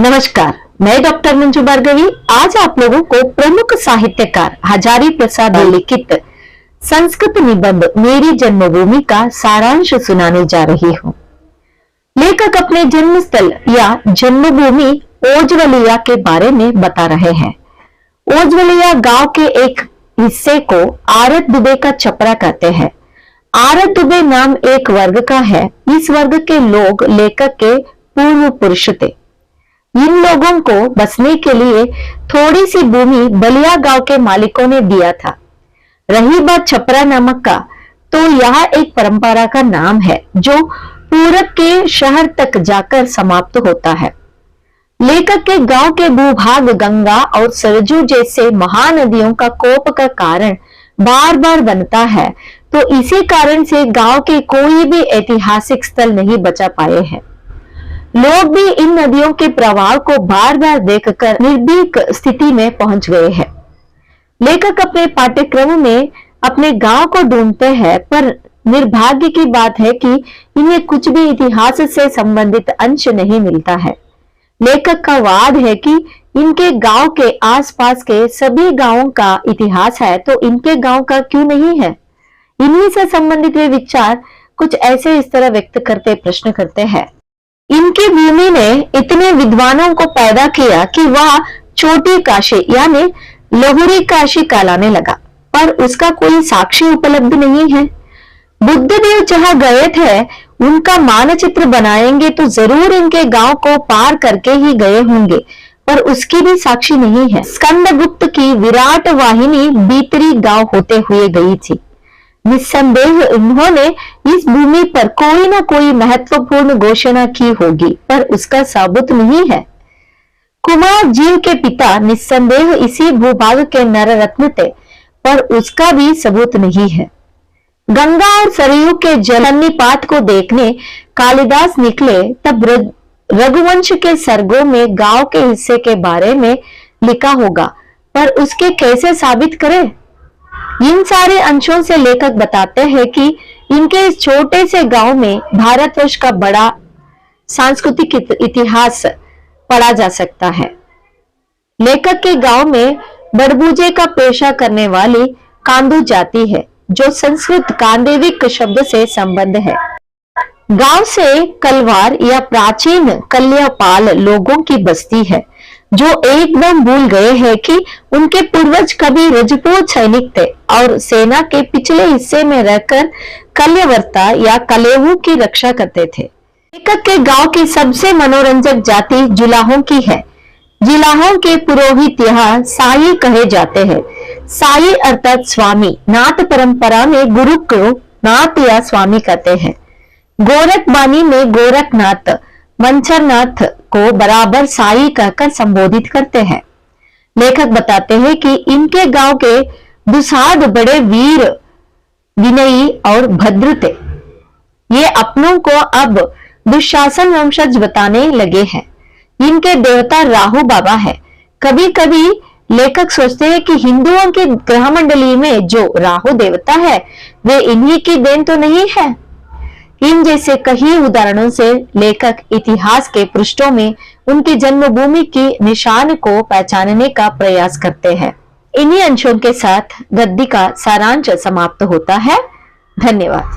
नमस्कार, मैं डॉक्टर मंजू भार्गवी आज आप लोगों को प्रमुख साहित्यकार हजारी प्रसाद लिखित संस्कृत निबंध मेरी जन्मभूमि का सारांश सुनाने जा रही हूँ। लेखक अपने जन्मस्थल या जन्मभूमि ओजवलिया के बारे में बता रहे हैं। ओजवलिया गांव के एक हिस्से को आरत दुबे का छपरा कहते हैं। आरत दुबे नाम एक वर्ग का है। इस वर्ग के लोग लेखक के पूर्व पुरुष थे। इन लोगों को बसने के लिए थोड़ी सी भूमि बलिया गांव के मालिकों ने दिया था। रही बात छपरा नामक का, तो यह एक परंपरा का नाम है जो पूरब के शहर तक जाकर समाप्त होता है। लेखक के गांव के भूभाग गंगा और सरजू जैसे महानदियों का कोप का कारण बार बार बनता है, तो इसी कारण से गांव के कोई भी ऐतिहासिक स्थल नहीं बचा पाए हैं। लोग भी इन नदियों के प्रवाह को बार बार देखकर निर्भीक स्थिति में पहुंच गए हैं। लेखक अपने पाठ्यक्रम में अपने गांव को ढूंढते हैं, पर निर्भाग्य की बात है कि इन्हें कुछ भी इतिहास से संबंधित अंश नहीं मिलता है। लेखक का वाद है कि इनके गांव के आसपास के सभी गांवों का इतिहास है, तो इनके गांव का क्यों नहीं है। इन्हीं से संबंधित वे विचार कुछ ऐसे इस तरह व्यक्त करते प्रश्न करते हैं। इनकी भूमि ने इतने विद्वानों को पैदा किया कि वह छोटी काशी यानी लहुरी काशी कहलाने लगा, पर उसका कोई साक्ष्य उपलब्ध नहीं है। बुद्धदेव जहां गए थे उनका मानचित्र बनाएंगे तो जरूर इनके गांव को पार करके ही गए होंगे, पर उसकी भी साक्षी नहीं है। स्कंदगुप्त की विराट वाहिनी बीतरी गांव होते हुए गई थी। निस्संदेह उन्होंने इस भूमि पर कोई ना कोई महत्वपूर्ण घोषणा की होगी, पर उसका सबूत नहीं है। कुमार जी के पिता निस्संदेह इसी भूभाग के नररत्न थे, पर उसका भी सबूत नहीं है। गंगा और सरयू के जलनिपात को देखने कालिदास निकले तब रघुवंश के सर्गों में गांव के हिस्से के बारे में लिखा होगा, पर उसके कैसे साबित करें। इन सारे अंशों से लेखक बताते हैं कि इनके इस छोटे से गांव में भारतवर्ष का बड़ा सांस्कृतिक इतिहास पढ़ा जा सकता है। लेखक के गांव में बड़बूजे का पेशा करने वाली कांदू जाति है, जो संस्कृत कांदेविक शब्द से संबंध है। गांव से कलवार या प्राचीन कल्यापाल लोगों की बस्ती है, जो एकदम भूल गए हैं कि उनके पूर्वज कभी रजपूत सैनिक थे और सेना के पिछले हिस्से में रहकर कल्यवर्ता या कलेवू की रक्षा करते थे। लेखक के गांव की सबसे मनोरंजक जाति जुलाहों की है। जुलाहों के पुरोहित यहाँ साई कहे जाते हैं। साई अर्थात स्वामी। नाथ परंपरा में गुरु को नाथ या स्वामी कहते हैं। गोरखबानी में गोरखनाथ, मंचरनाथ को बराबर साई कहकर संबोधित करते हैं। लेखक बताते हैं कि इनके गांव के दुसाध बड़े वीर, विनयी और भद्र थे। ये अपनों को अब दुशासन वंशज बताने लगे हैं। इनके देवता राहु बाबा है। कभी कभी लेखक सोचते हैं कि हिंदुओं की ग्रह मंडली में जो राहु देवता है वे इन्हीं की देन तो नहीं है। इन जैसे कई उदाहरणों से लेखक इतिहास के पृष्ठों में उनकी जन्मभूमि की निशान को पहचानने का प्रयास करते हैं। इन्हीं अंशों के साथ गद्य का सारांश समाप्त होता है। धन्यवाद।